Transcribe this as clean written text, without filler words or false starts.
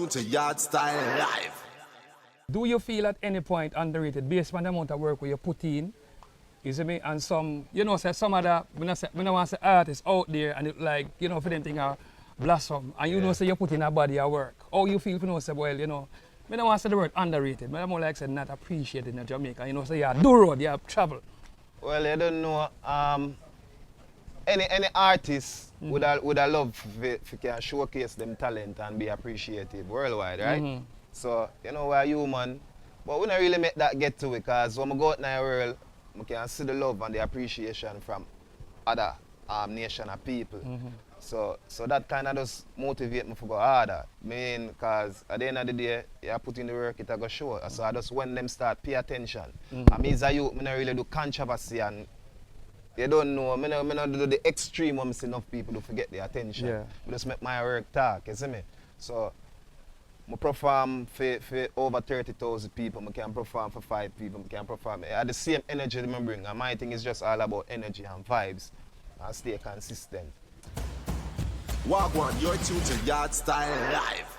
To Yard Style Live. Do you feel at any point underrated based on the amount of work where you put in? You see me? And some, you know, say some other, when I want to say artists out there and it like, you know, for them thing blossom. And you know, say you put in a body of work. How you feel, you know, say, well, you know, I don't want to say the word underrated, but I'm more like say not appreciated in Jamaica. You know, say you do road, you travel. Well, I don't know. Any artist would I love if you can showcase them talent and be appreciated worldwide, right? So, you know, we're human, but we don't really make that get to it because when we go out in the world, we can see the love and the appreciation from other nation and people. So that kind of just motivate me to go harder. Because at the end of the day, you put in the work, it go show. So I just when them start pay attention. I mean, as a youth, I don't really do controversy and you don't know, I don't do the extreme when I see enough people to forget the attention. Yeah. I just make my work talk, you see me? So I perform for over 30,000 people, I can perform for 5 people, I can perform. I have the same energy that I bring, and my thing is just all about energy and vibes and stay consistent. Wagwan, you're tuned to Yard Style Live.